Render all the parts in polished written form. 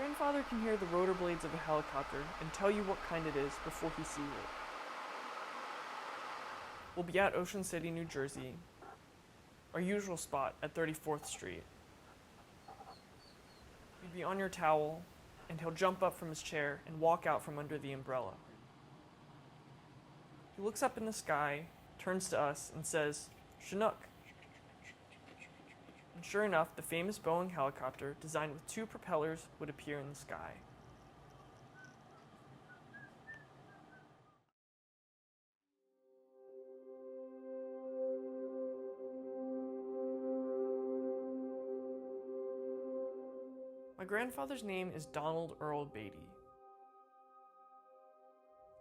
grandfather can hear the rotor blades of a helicopter and tell you what kind it is before he sees it. We'll be at Ocean City, New Jersey, our usual spot at 34th Street. You'd be on your towel, and he'll jump up from his chair and walk out from under the umbrella. He looks up in the sky, turns to us, and says, "Chinook." And sure enough, the famous Boeing helicopter, designed with 2 propellers, would appear in the sky. My grandfather's name is Donald Earl Beatty.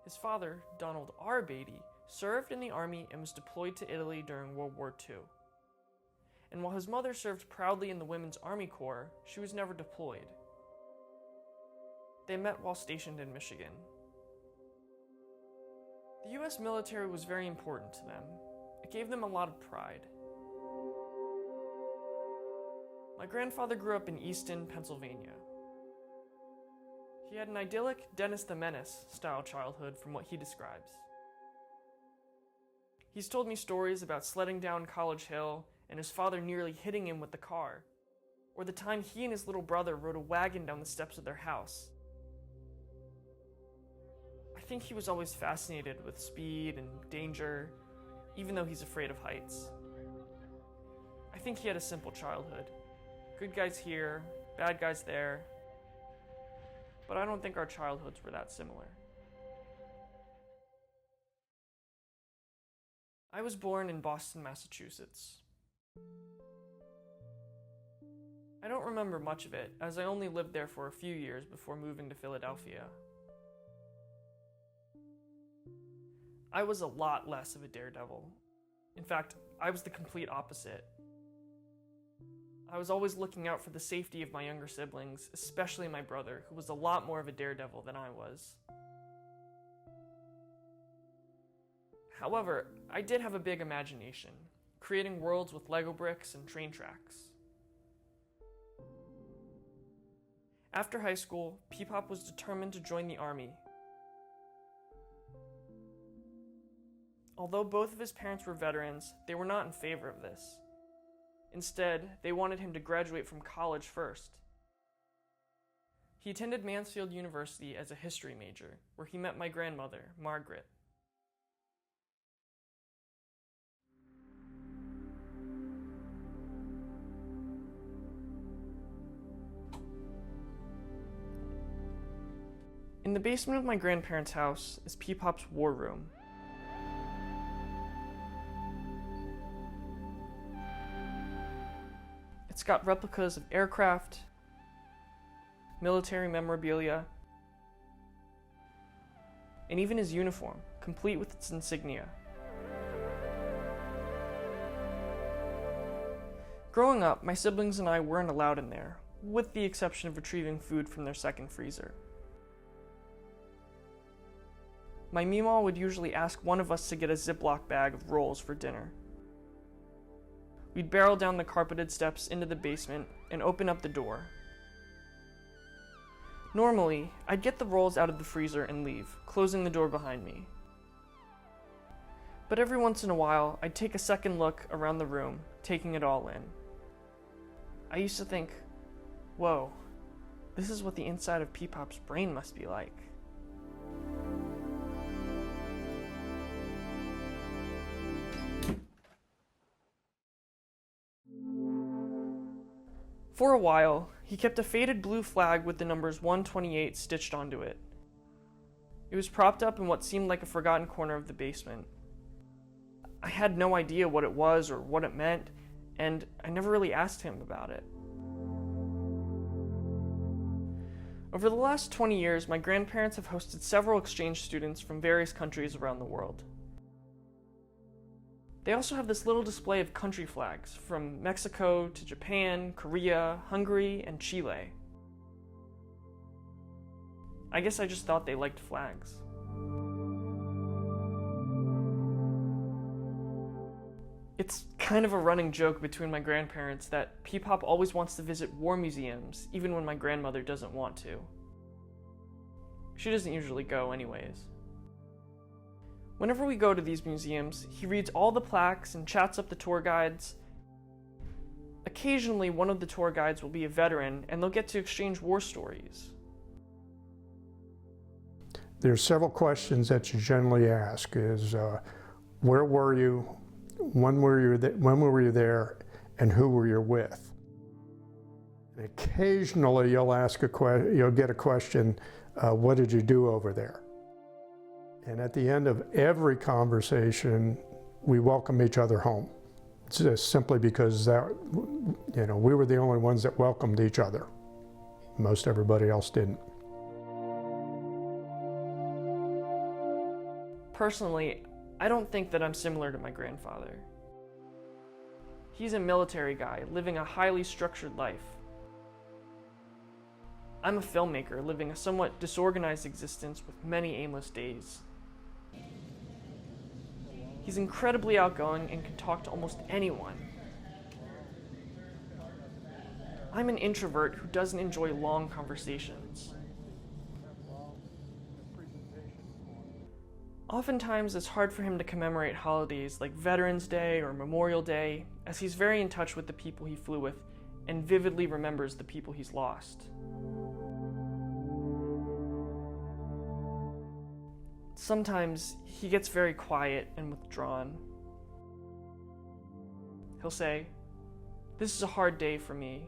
His father, Donald R. Beatty, served in the army and was deployed to Italy during World War II. And while his mother served proudly in the Women's Army Corps, she was never deployed. They met while stationed in Michigan. The US military was very important to them. It gave them a lot of pride. My grandfather grew up in Easton, Pennsylvania. He had an idyllic Dennis the Menace style childhood from what he describes. He's told me stories about sledding down College Hill and his father nearly hitting him with the car, or the time he and his little brother rode a wagon down the steps of their house. I think he was always fascinated with speed and danger, even though he's afraid of heights. I think he had a simple childhood. Good guys here, bad guys there. But I don't think our childhoods were that similar. I was born in Boston, Massachusetts. I don't remember much of it, as I only lived there for a few years before moving to Philadelphia. I was a lot less of a daredevil. In fact, I was the complete opposite. I was always looking out for the safety of my younger siblings, especially my brother, who was a lot more of a daredevil than I was. However, I did have a big imagination, creating worlds with Lego bricks and train tracks. After high school, Peepop was determined to join the army. Although both of his parents were veterans, they were not in favor of this. Instead, they wanted him to graduate from college first. He attended Mansfield University as a history major, where he met my grandmother, Margaret. In the basement of my grandparents' house is Peepop's war room. It's got replicas of aircraft, military memorabilia, and even his uniform, complete with its insignia. Growing up, my siblings and I weren't allowed in there, with the exception of retrieving food from their second freezer. My Meemaw would usually ask one of us to get a Ziploc bag of rolls for dinner. We'd barrel down the carpeted steps into the basement and open up the door. Normally, I'd get the rolls out of the freezer and leave, closing the door behind me. But every once in a while, I'd take a second look around the room, taking it all in. I used to think, whoa, this is what the inside of Peepop's brain must be like. For a while, he kept a faded blue flag with the numbers 128 stitched onto it. It was propped up in what seemed like a forgotten corner of the basement. I had no idea what it was or what it meant, and I never really asked him about it. Over the last 20 years, my grandparents have hosted several exchange students from various countries around the world. They also have this little display of country flags from Mexico to Japan, Korea, Hungary, and Chile. I guess I just thought they liked flags. It's kind of a running joke between my grandparents that Peepop always wants to visit war museums, even when my grandmother doesn't want to. She doesn't usually go anyways. Whenever we go to these museums, he reads all the plaques and chats up the tour guides. Occasionally, one of the tour guides will be a veteran, and they'll get to exchange war stories. There's several questions that you generally ask is, where were you, when were you there, and who were you with? And occasionally you'll get a question, what did you do over there? And at the end of every conversation, we welcome each other home. It's just simply because we were the only ones that welcomed each other. Most everybody else didn't. Personally, I don't think that I'm similar to my grandfather. He's a military guy living a highly structured life. I'm a filmmaker living a somewhat disorganized existence with many aimless days. He's incredibly outgoing and can talk to almost anyone. I'm an introvert who doesn't enjoy long conversations. Oftentimes, it's hard for him to commemorate holidays like Veterans Day or Memorial Day, as he's very in touch with the people he flew with and vividly remembers the people he's lost. Sometimes he gets very quiet and withdrawn. He'll say, "This is a hard day for me.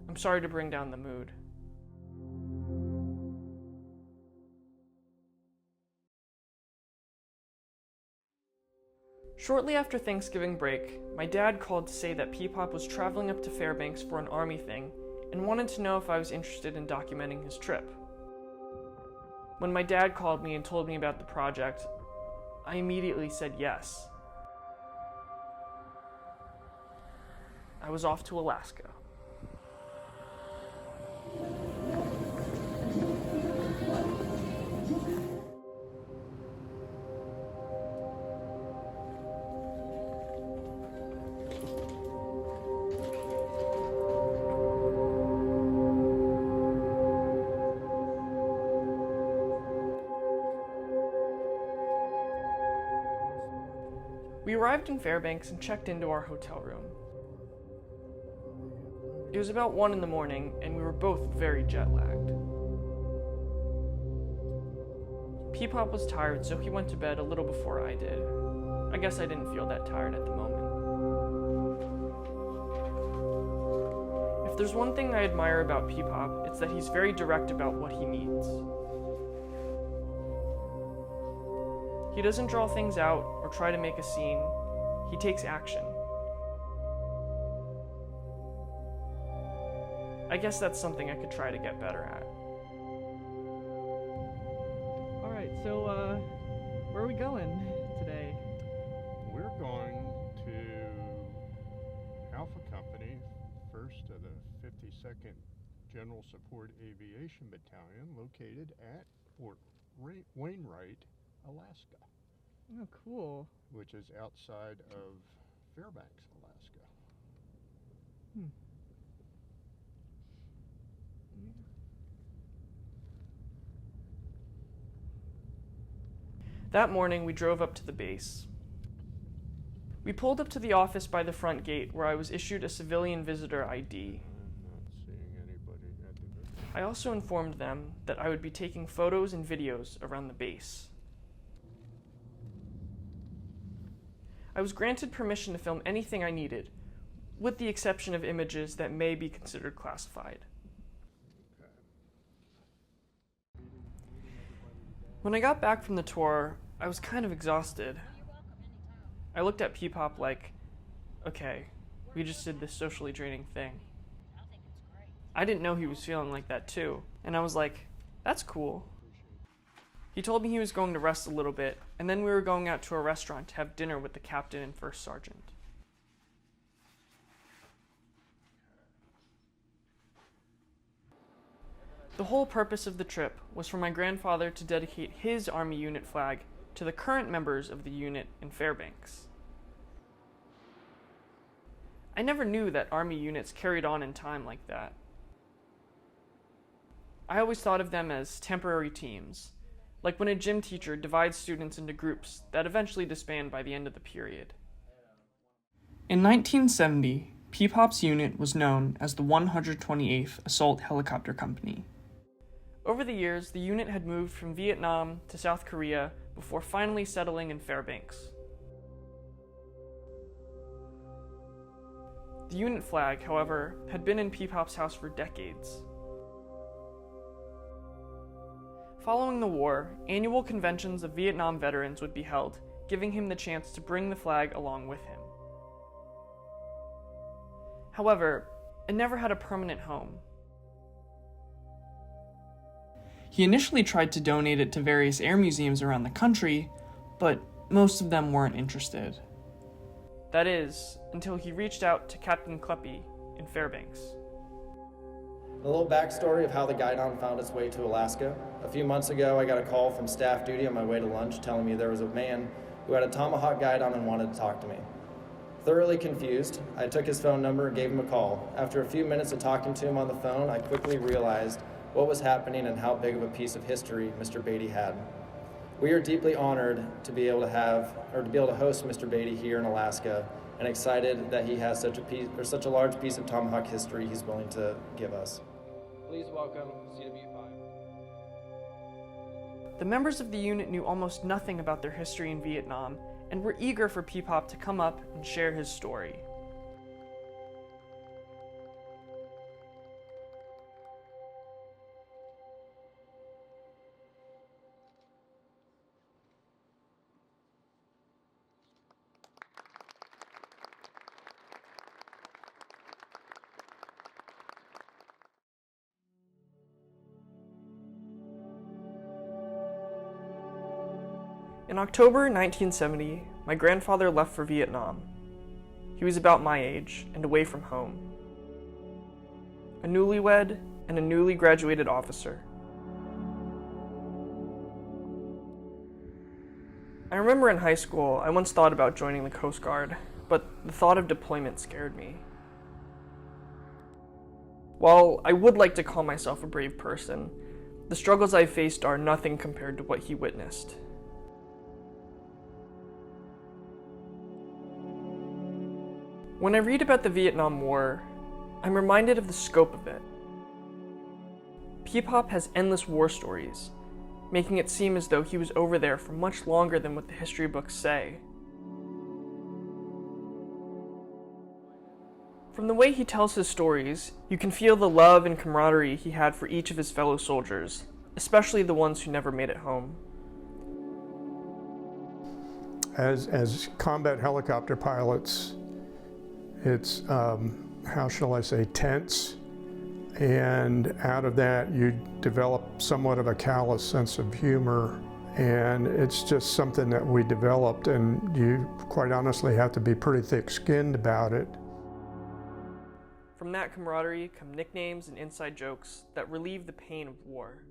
I'm sorry to bring down the mood." Shortly after Thanksgiving break, my dad called to say that Peepop was traveling up to Fairbanks for an army thing and wanted to know if I was interested in documenting his trip. When my dad called me and told me about the project, I immediately said yes. I was off to Alaska. We arrived in Fairbanks and checked into our hotel room. It was about 1 in the morning, and we were both very jet-lagged. Peepop was tired, so he went to bed a little before I did. I guess I didn't feel that tired at the moment. If there's one thing I admire about Peepop, it's that he's very direct about what he means. He doesn't draw things out or try to make a scene. He takes action. I guess that's something I could try to get better at. All right, so where are we going today? We're going to Alpha Company, 1st of the 52nd General Support Aviation Battalion, located at Fort Wainwright, Alaska. Oh, cool. Which is outside of Fairbanks, Alaska. That morning, we drove up to the base. We pulled up to the office by the front gate where I was issued a civilian visitor ID. I'm not seeing anybody at the base. I also informed them that I would be taking photos and videos around the base. I was granted permission to film anything I needed, with the exception of images that may be considered classified. When I got back from the tour, I was kind of exhausted. I looked at Peepop like, okay, we just did this socially draining thing. I didn't know he was feeling like that too, and I was like, that's cool. He told me he was going to rest a little bit, and then we were going out to a restaurant to have dinner with the captain and first sergeant. The whole purpose of the trip was for my grandfather to dedicate his Army unit flag to the current members of the unit in Fairbanks. I never knew that Army units carried on in time like that. I always thought of them as temporary teams, like when a gym teacher divides students into groups that eventually disband by the end of the period. In 1970, Peepop's unit was known as the 128th Assault Helicopter Company. Over the years, the unit had moved from Vietnam to South Korea before finally settling in Fairbanks. The unit flag, however, had been in Peepop's house for decades. Following the war, annual conventions of Vietnam veterans would be held, giving him the chance to bring the flag along with him. However, it never had a permanent home. He initially tried to donate it to various air museums around the country, but most of them weren't interested. That is, until he reached out to Captain Kleppy in Fairbanks. A little backstory of how the Guidon found its way to Alaska. A few months ago, I got a call from staff duty on my way to lunch telling me there was a man who had a Tomahawk Guidon and wanted to talk to me. Thoroughly confused, I took his phone number and gave him a call. After a few minutes of talking to him on the phone, I quickly realized what was happening and how big of a piece of history Mr. Beatty had. We are deeply honored to be able to host Mr. Beatty here in Alaska, and excited that he has such a large piece of Tomahawk history he's willing to give us. Please welcome CW5. The members of the unit knew almost nothing about their history in Vietnam and were eager for Peepop to come up and share his story. In October 1970, my grandfather left for Vietnam. He was about my age and away from home. A newlywed and a newly graduated officer. I remember in high school, I once thought about joining the Coast Guard, but the thought of deployment scared me. While I would like to call myself a brave person, the struggles I faced are nothing compared to what he witnessed. When I read about the Vietnam War, I'm reminded of the scope of it. Peepop has endless war stories, making it seem as though he was over there for much longer than what the history books say. From the way he tells his stories, you can feel the love and camaraderie he had for each of his fellow soldiers, especially the ones who never made it home. As combat helicopter pilots, it's, how shall I say, tense, and out of that you develop somewhat of a callous sense of humor, and it's just something that we developed, and you quite honestly have to be pretty thick-skinned about it. From that camaraderie come nicknames and inside jokes that relieve the pain of war.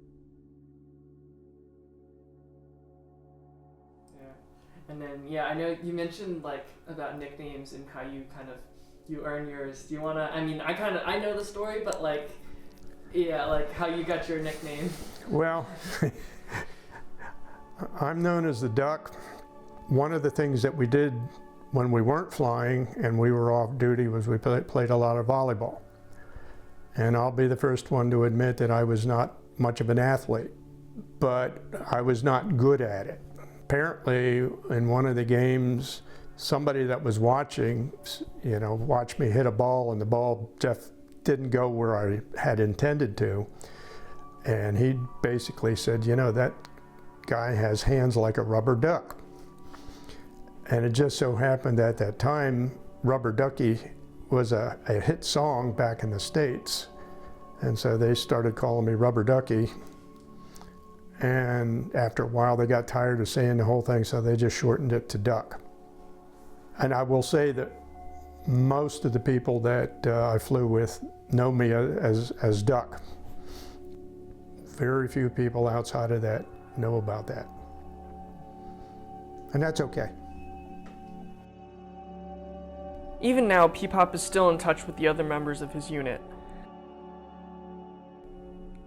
And then, I know you mentioned about nicknames and how you you earn yours. Do you wanna? I mean, I know the story, but how you got your nickname. Well, I'm known as the Duck. One of the things that we did when we weren't flying and we were off duty was we played a lot of volleyball. And I'll be the first one to admit that I was not much of an athlete, but I was not good at it. Apparently, in one of the games, somebody that was watching, watched me hit a ball and the ball just didn't go where I had intended to. And he basically said, that guy has hands like a rubber duck. And it just so happened that at that time, Rubber Ducky was a hit song back in the States. And so they started calling me Rubber Ducky. And after a while, they got tired of saying the whole thing, so they just shortened it to Duck. And I will say that most of the people that I flew with know me as Duck. Very few people outside of that know about that. And that's okay. Even now, Peepop is still in touch with the other members of his unit.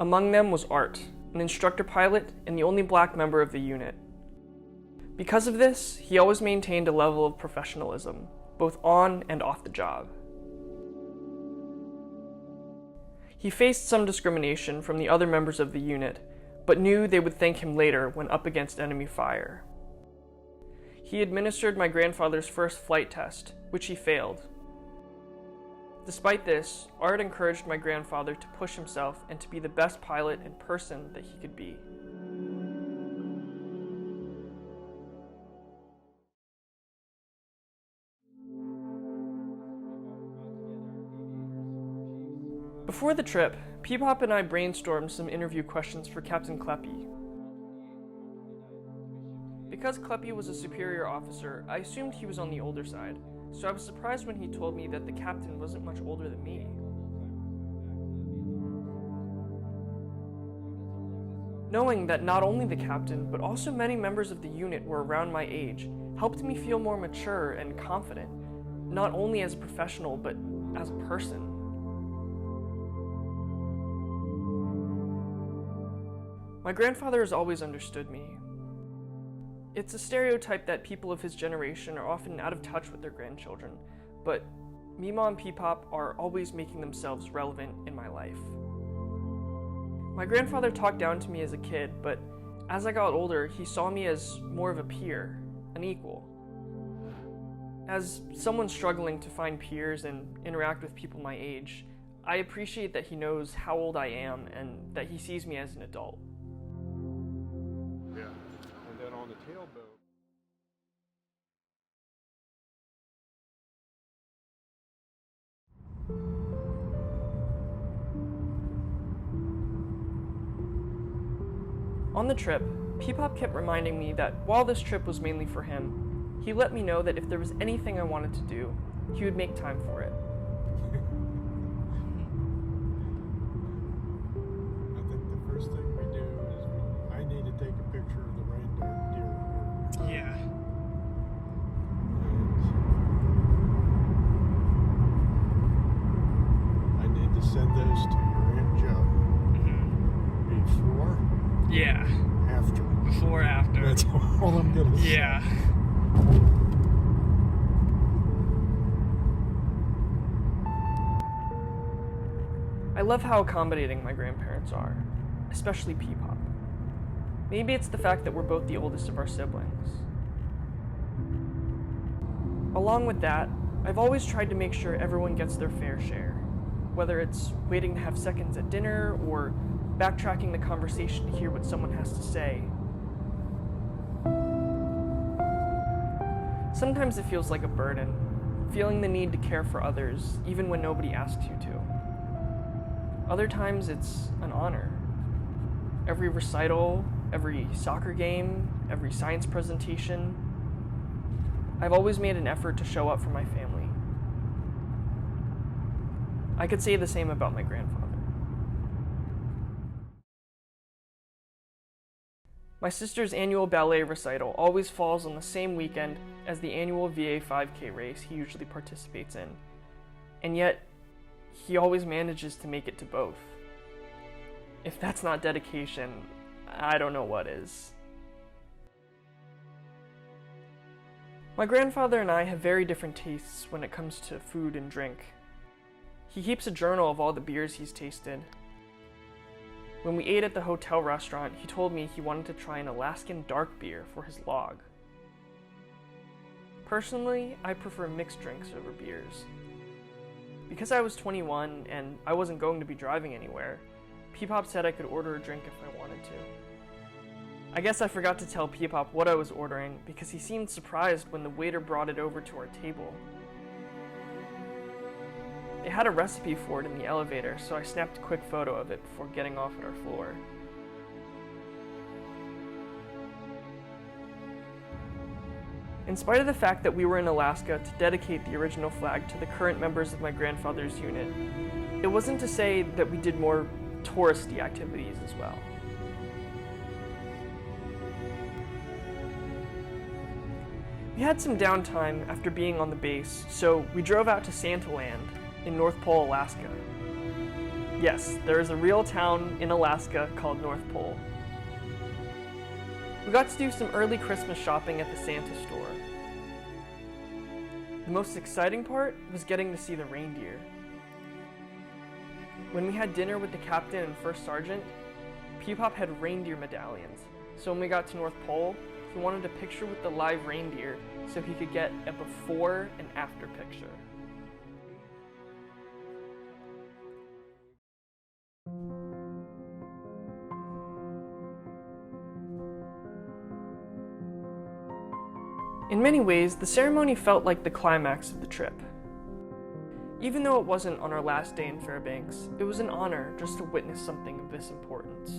Among them was Art, an instructor pilot and the only black member of the unit. Because of this, he always maintained a level of professionalism, both on and off the job. He faced some discrimination from the other members of the unit, but knew they would thank him later when up against enemy fire. He administered my grandfather's first flight test, which he failed. Despite this, Art encouraged my grandfather to push himself and to be the best pilot and person that he could be. Before the trip, Peepop and I brainstormed some interview questions for Captain Kleppy. Because Kleppy was a superior officer, I assumed he was on the older side, so I was surprised when he told me that the captain wasn't much older than me. Knowing that not only the captain, but also many members of the unit were around my age, helped me feel more mature and confident, not only as a professional, but as a person. My grandfather has always understood me. It's a stereotype that people of his generation are often out of touch with their grandchildren, but Meemaw and Peepop are always making themselves relevant in my life. My grandfather talked down to me as a kid, but as I got older, he saw me as more of a peer, an equal. As someone struggling to find peers and interact with people my age, I appreciate that he knows how old I am and that he sees me as an adult. Yeah. And then on the tailboat. On the trip, Peepop kept reminding me that while this trip was mainly for him, he let me know that if there was anything I wanted to do, he would make time for it. I think the first thing we do is I need to take a picture of the reindeer. Yeah. I need to send those to your Aunt Joe. Before, Yeah. after. Before, after. That's all I'm gonna say. Yeah. I love how accommodating my grandparents are, especially Peepop. Maybe it's the fact that we're both the oldest of our siblings. Along with that, I've always tried to make sure everyone gets their fair share, whether it's waiting to have seconds at dinner or backtracking the conversation to hear what someone has to say. Sometimes it feels like a burden, feeling the need to care for others even when nobody asks you to. Other times it's an honor. Every recital, every soccer game, every science presentation, I've always made an effort to show up for my family. I could say the same about my grandfather. My sister's annual ballet recital always falls on the same weekend as the annual VA 5K race he usually participates in, and yet he always manages to make it to both. If that's not dedication, I don't know what is. My grandfather and I have very different tastes when it comes to food and drink. He keeps a journal of all the beers he's tasted. When we ate at the hotel restaurant, he told me he wanted to try an Alaskan dark beer for his log. Personally, I prefer mixed drinks over beers. Because I was 21 and I wasn't going to be driving anywhere, Peepop said I could order a drink if I wanted to. I guess I forgot to tell Peepop what I was ordering because he seemed surprised when the waiter brought it over to our table. They had a recipe for it in the elevator, so I snapped a quick photo of it before getting off at our floor. In spite of the fact that we were in Alaska to dedicate the original flag to the current members of my grandfather's unit, it wasn't to say that we did more touristy activities as well. We had some downtime after being on the base, so we drove out to Santaland in North Pole, Alaska. Yes, there is a real town in Alaska called North Pole. We got to do some early Christmas shopping at the Santa store. The most exciting part was getting to see the reindeer. When we had dinner with the captain and first sergeant, Peepop had reindeer medallions, so when we got to North Pole, he wanted a picture with the live reindeer so he could get a before and after picture. In many ways, the ceremony felt like the climax of the trip. Even though it wasn't on our last day in Fairbanks, it was an honor just to witness something of this importance.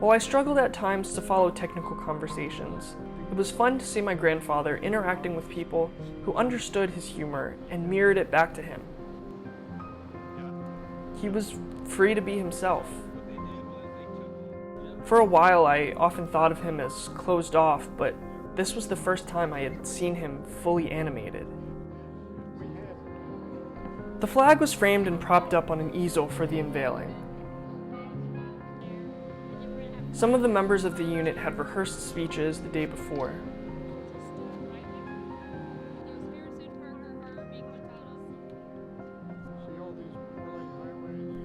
While I struggled at times to follow technical conversations, it was fun to see my grandfather interacting with people who understood his humor and mirrored it back to him. He was free to be himself. For a while, I often thought of him as closed off, but this was the first time I had seen him fully animated. The flag was framed and propped up on an easel for the unveiling. Some of the members of the unit had rehearsed speeches the day before.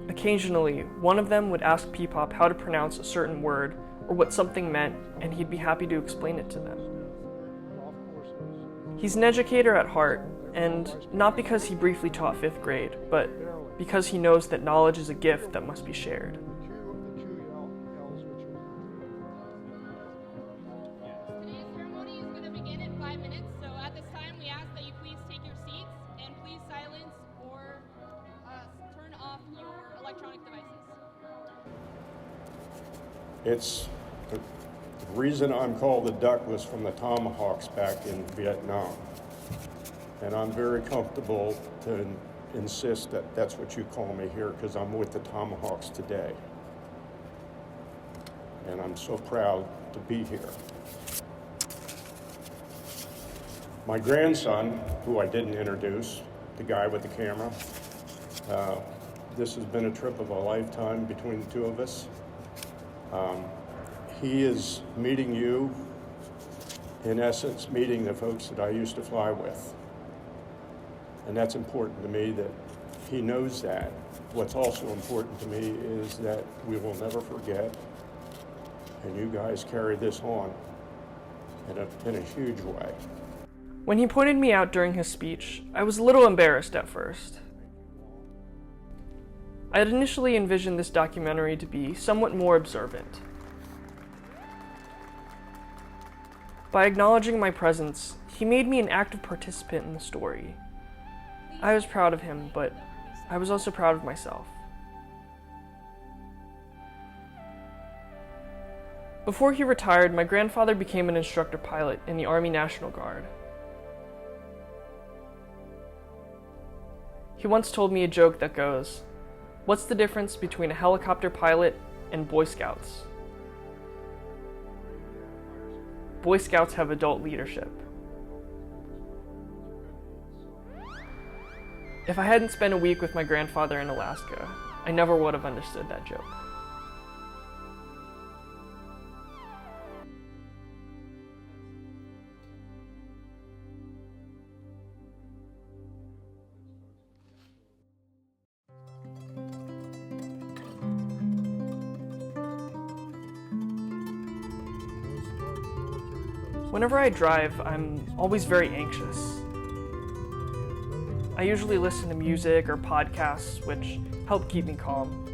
Occasionally, one of them would ask Peepop how to pronounce a certain word or what something meant, and he'd be happy to explain it to them. He's an educator at heart, and not because he briefly taught 5th grade, but because he knows that knowledge is a gift that must be shared. Today's ceremony is going to begin in 5 minutes, so at this time we ask that you please take your seats and please silence or turn off your electronic devices. It's the reason I'm called the Duck was from the Tomahawks back in Vietnam. And I'm very comfortable to insist that that's what you call me here because I'm with the Tomahawks today. And I'm so proud to be here. My grandson, who I didn't introduce, the guy with the camera, this has been a trip of a lifetime between the two of us. He is meeting you, in essence, meeting the folks that I used to fly with. And that's important to me that he knows that. What's also important to me is that we will never forget, and you guys carry this on in a huge way. When he pointed me out during his speech, I was a little embarrassed at first. I had initially envisioned this documentary to be somewhat more observant. By acknowledging my presence, he made me an active participant in the story. I was proud of him, but I was also proud of myself. Before he retired, my grandfather became an instructor pilot in the Army National Guard. He once told me a joke that goes, "What's the difference between a helicopter pilot and Boy Scouts?" Boy Scouts have adult leadership. If I hadn't spent a week with my grandfather in Alaska, I never would have understood that joke. Whenever I drive, I'm always very anxious. I usually listen to music or podcasts, which help keep me calm.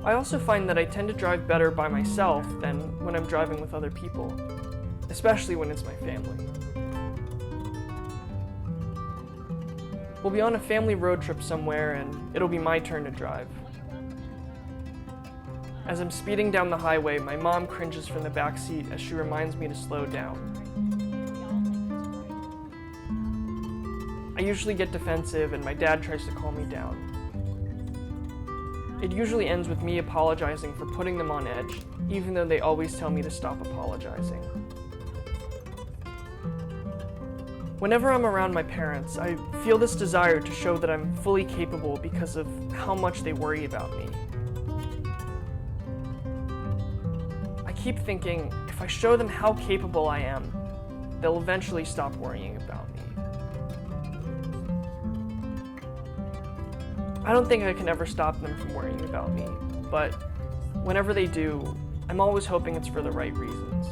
I also find that I tend to drive better by myself than when I'm driving with other people, especially when it's my family. We'll be on a family road trip somewhere and it'll be my turn to drive. As I'm speeding down the highway, my mom cringes from the back seat as she reminds me to slow down. I usually get defensive and my dad tries to calm me down. It usually ends with me apologizing for putting them on edge, even though they always tell me to stop apologizing. Whenever I'm around my parents, I feel this desire to show that I'm fully capable because of how much they worry about me. I keep thinking, if I show them how capable I am, they'll eventually stop worrying about me. I don't think I can ever stop them from worrying about me, but whenever they do, I'm always hoping it's for the right reasons.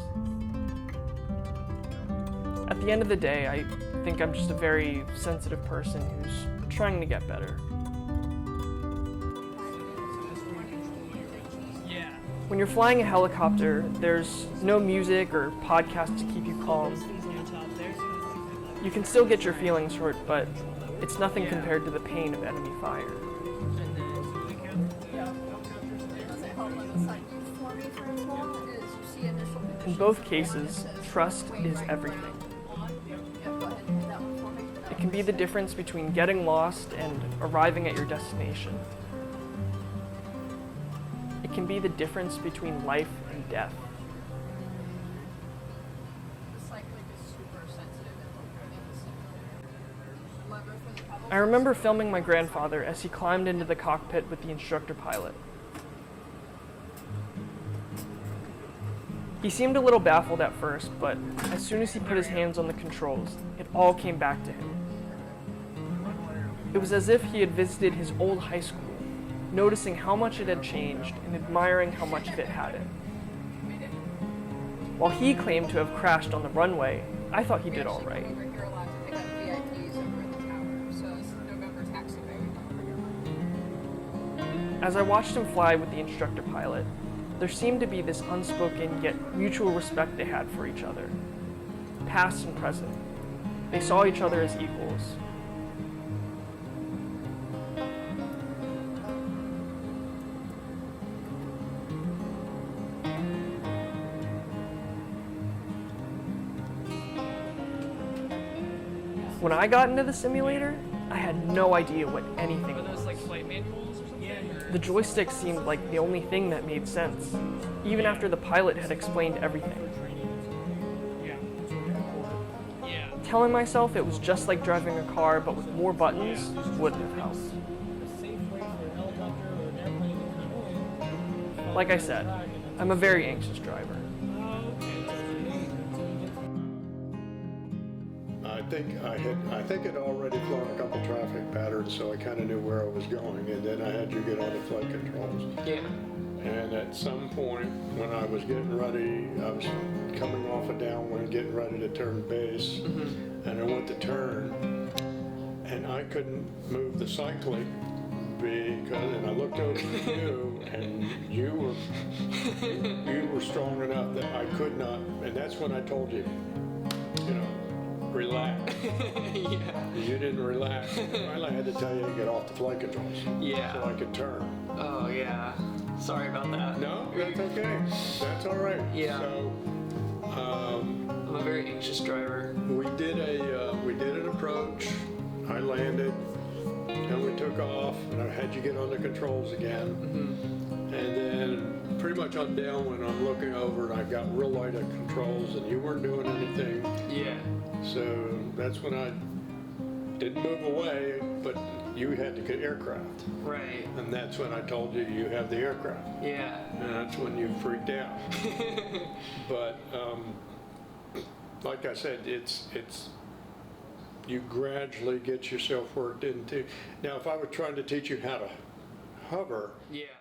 At the end of the day, I think I'm just a very sensitive person who's trying to get better. When you're flying a helicopter, there's no music or podcast to keep you calm. You can still get your feelings hurt, but it's nothing compared to the pain of enemy fire. In both cases, trust is everything. It can be the difference between getting lost and arriving at your destination. It can be the difference between life and death. I remember filming my grandfather as he climbed into the cockpit with the instructor pilot. He seemed a little baffled at first, but as soon as he put his hands on the controls, it all came back to him. It was as if he had visited his old high school, noticing how much it had changed and admiring how much of it hadn't. While he claimed to have crashed on the runway, I thought he did all right. As I watched him fly with the instructor pilot, there seemed to be this unspoken yet mutual respect they had for each other, past and present. They saw each other as equals. When I got into the simulator, I had no idea what anything was. Those like flight manuals or something? The joystick seemed like the only thing that made sense, even after the pilot had explained everything. Telling myself it was just like driving a car but with more buttons wouldn't have helped. Like I said, I'm a very anxious driver. I think I'd already flown a couple traffic patterns, so I kind of knew where I was going, and then I had you get on the flight controls. Yeah. And at some point, when I was getting ready, I was coming off a downwind, getting ready to turn base, and I went to turn, and I couldn't move the cyclic and I looked over at you, and you were strong enough that I could not, and that's when I told you, relax. Yeah. You didn't relax. Finally, I had to tell you to get off the flight controls. Yeah. So I could turn. Oh, yeah. Sorry about that. No, that's okay. That's all right. Yeah. So, I'm a very anxious driver. we did an approach. I landed, and we took off, and I had you get on the controls again. And then pretty much on downwind, I'm looking over, and I got real light at controls, and you weren't doing anything. Yeah. So that's when I didn't move away, but you had the aircraft. Right. And that's when I told you you have the aircraft. Yeah. And that's when you freaked out. But like I said, it's you gradually get yourself worked into. Now, if I were trying to teach you how to hover, Yeah.